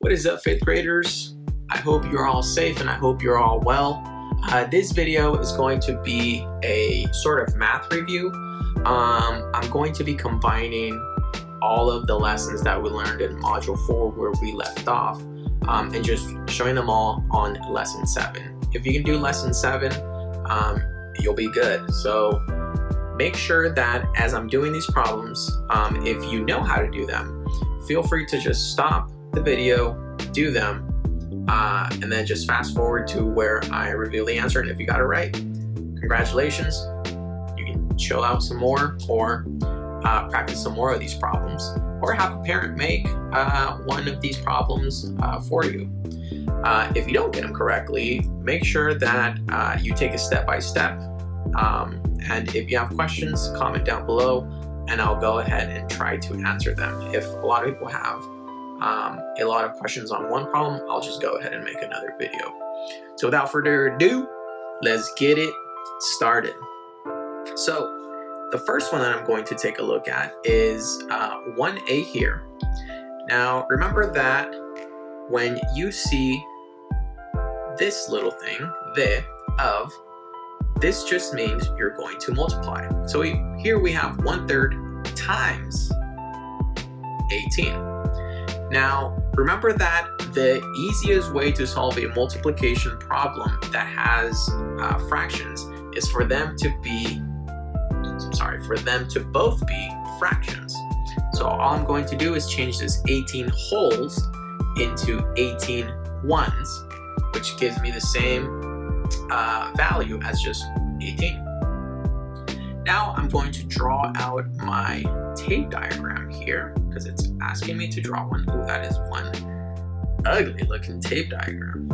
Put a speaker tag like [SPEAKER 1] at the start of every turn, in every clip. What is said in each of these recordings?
[SPEAKER 1] What is up, fifth graders? I hope you're all safe and I hope you're all well. This video is going to be a sort of math review. I'm going to be combining all of the lessons that we learned in Module 4 where we left off and just showing them all on Lesson 7. If you can do Lesson 7, you'll be good. So make sure that as I'm doing these problems, if you know how to do them, feel free to just stop the video, do them, and then just fast forward to where I reveal the answer. And if you got it right, congratulations. You can chill out some more or practice some more of these problems, or have a parent make one of these problems for you. If you don't get them correctly, make sure that you take it step by step. And if you have questions, comment down below and I'll go ahead and try to answer them. If a lot of people have a lot of questions on one problem, I'll just go ahead and make another video. So without further ado, let's get it started. So the first one that I'm going to take a look at is 1a here. Now remember that when you see this little thing, the of, this just means you're going to multiply. So here we have 1/3 times 18. Now, remember that the easiest way to solve a multiplication problem that has fractions is for them to both be fractions. So all I'm going to do is change this 18 wholes into 18 ones, which gives me the same value as just 18. Now I'm going to draw out my tape diagram here because it's asking me to draw one. Oh, that is one ugly looking tape diagram.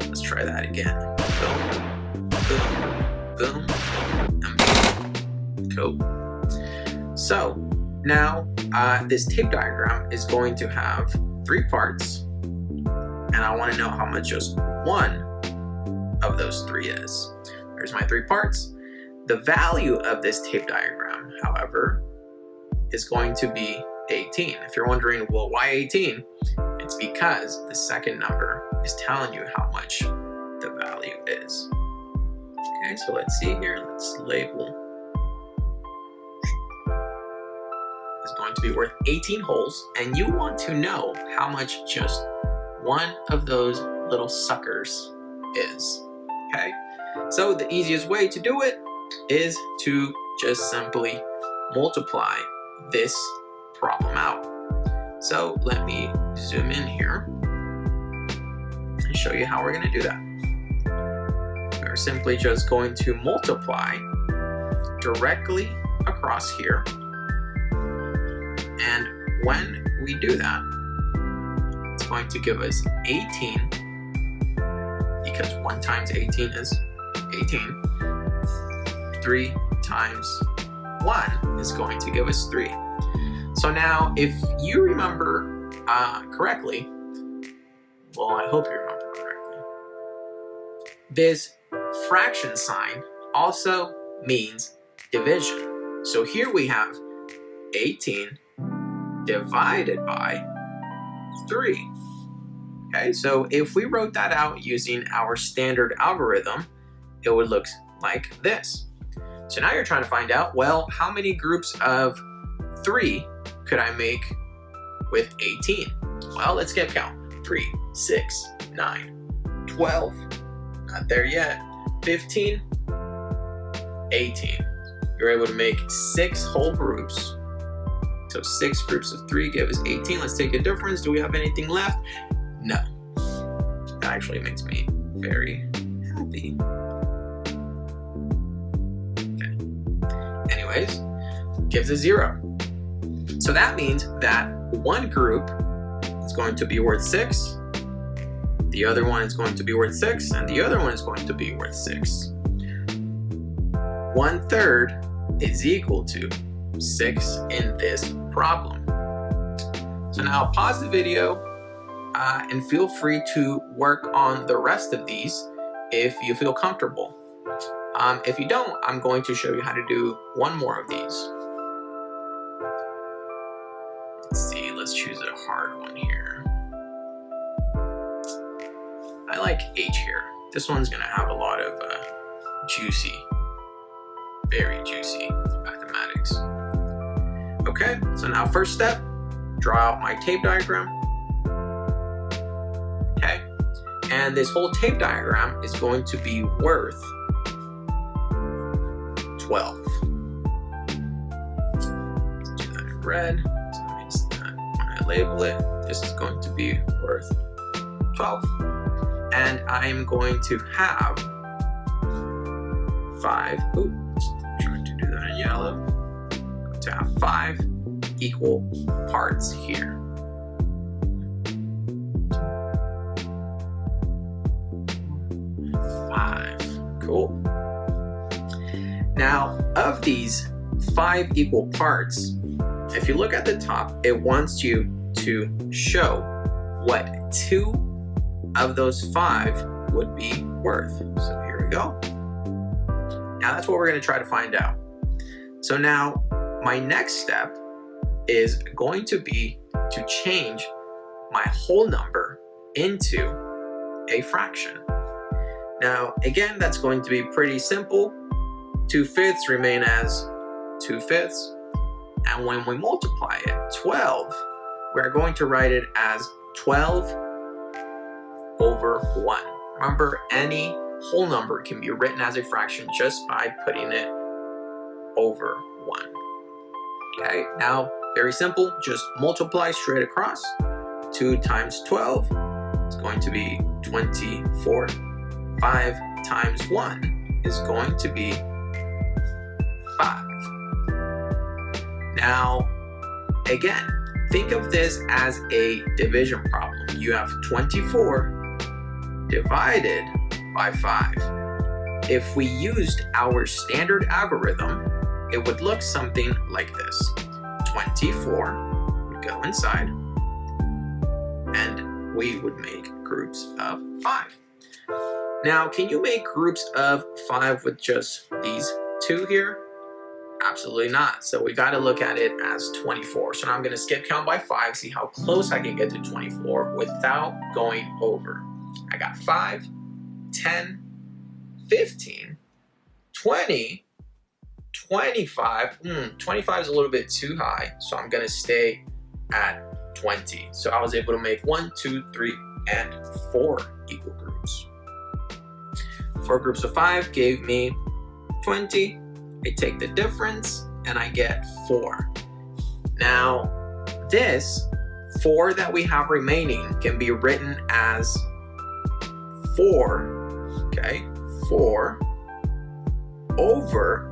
[SPEAKER 1] Let's try that again. Boom, boom, boom, and boom. Cool. So now this tape diagram is going to have 3 parts, and I want to know how much just one of those 3 is. There's my 3 parts. The value of this tape diagram, however, is going to be 18. If you're wondering, well, why 18? It's because the second number is telling you how much the value is. Okay, so let's see here. Let's label. It's going to be worth 18 wholes, and you want to know how much just one of those little suckers is. Okay, so the easiest way to do it is to just simply multiply this problem out. So let me zoom in here and show you how we're going to do that. We're simply just going to multiply directly across here. And when we do that, it's going to give us 18, because 1 times 18 is 18. 3 times 1 is going to give us 3. So now, if you remember correctly, well, I hope you remember correctly, this fraction sign also means division. So here we have 18 divided by 3. Okay, so if we wrote that out using our standard algorithm, it would look like this. So now you're trying to find out, well, how many groups of 3 could I make with 18? Well, let's get count. 3, 6, 9, 12, not there yet, 15, 18. You're able to make 6 whole groups. So 6 groups of 3 give us 18. Let's take a difference. Do we have anything left? No. That actually makes me very happy. Anyways, gives a 0. So that means that one group is going to be worth 6, the other one is going to be worth 6, and the other one is going to be worth 6. 1/3 is equal to 6 in this problem. So now pause the video and feel free to work on the rest of these if you feel comfortable. If you don't, I'm going to show you how to do one more of these. Let's see, let's choose a hard one here. like H here. This one's gonna have a lot of juicy, very juicy mathematics. Okay, so now first step, draw out my tape diagram. Okay, and this whole tape diagram is going to be worth 12. Let's do that in red. So that means that when I label it, this is going to be worth 12. And I'm going to have 5. Oops, trying to do that in yellow. To have 5 equal parts here. Cool. Now, of these 5 equal parts, if you look at the top, it wants you to show what 2 of those 5 would be worth. So here we go. Now that's what we're going to try to find out. So now my next step is going to be to change my whole number into a fraction. Now, again, that's going to be pretty simple. 2/5 remain as 2/5. And when we multiply it, 12, we're going to write it as 12 over 1. Remember, any whole number can be written as a fraction just by putting it over 1. Okay, now, very simple, just multiply straight across. 2 times 12 is going to be 24. 5 times 1 is going to be 5. Now, again, think of this as a division problem. You have 24 divided by 5. If we used our standard algorithm, it would look something like this. 24 would go inside, and we would make groups of 5. Now, can you make groups of 5 with just these 2 here? Absolutely not. So we got to look at it as 24. So now I'm going to skip count by 5, see how close I can get to 24 without going over. I got 5, 10, 15, 20, 25. 25 is a little bit too high, so I'm going to stay at 20. So I was able to make 1, 2, 3, and 4 equal groups. 4 groups of 5 gave me 20. I take the difference and I get 4. Now, this 4 that we have remaining can be written as 4, okay, 4 over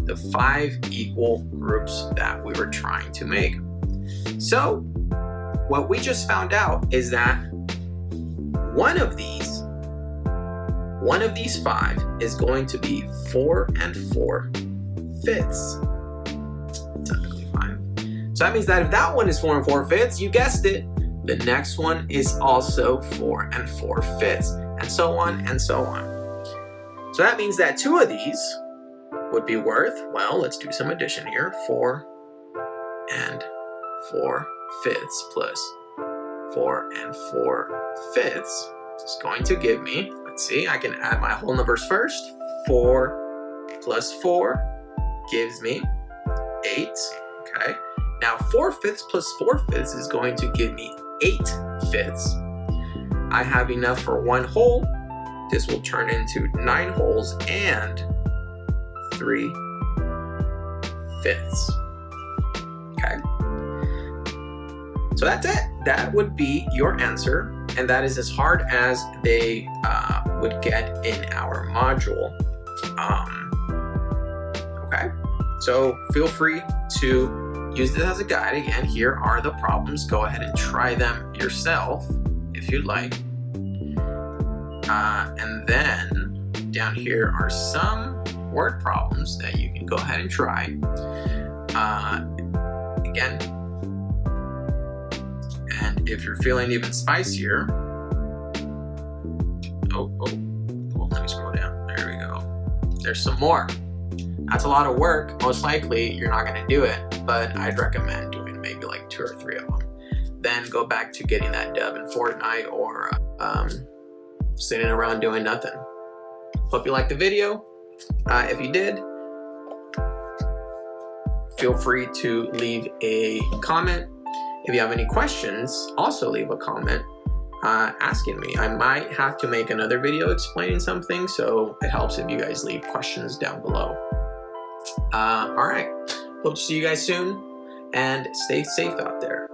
[SPEAKER 1] the 5 equal groups that we were trying to make. So, what we just found out is that one of these 5 is going to be 4 and 4/5. Technically 5. So that means that if that one is 4 and 4/5, you guessed it, the next one is also 4 and 4/5, and so on and so on. So that means that 2 of these would be worth, well, let's do some addition here, 4 and 4/5 plus 4 and 4/5 is going to give me, let's see, I can add my whole numbers first. 4 plus 4 gives me 8, okay? Now 4/5 plus 4/5 is going to give me 8/5. I have enough for 1 whole. This will turn into 9 wholes and 3/5. Okay? So that's it. That would be your answer. And that is as hard as they would get in our module. Okay, so feel free to use this as a guide. Again, here are the problems. Go ahead and try them yourself if you'd like. And then down here are some word problems that you can go ahead and try. Again, and if you're feeling even spicier, let me scroll down. There we go. There's some more. That's a lot of work. Most likely you're not going to do it, but I'd recommend doing maybe like 2 or 3 of them. Then go back to getting that dub in Fortnite or sitting around doing nothing. Hope you liked the video. If you did, feel free to leave a comment. If you have any questions, also leave a comment asking me. I might have to make another video explaining something, so it helps if you guys leave questions down below. All right, hope to see you guys soon, and stay safe out there.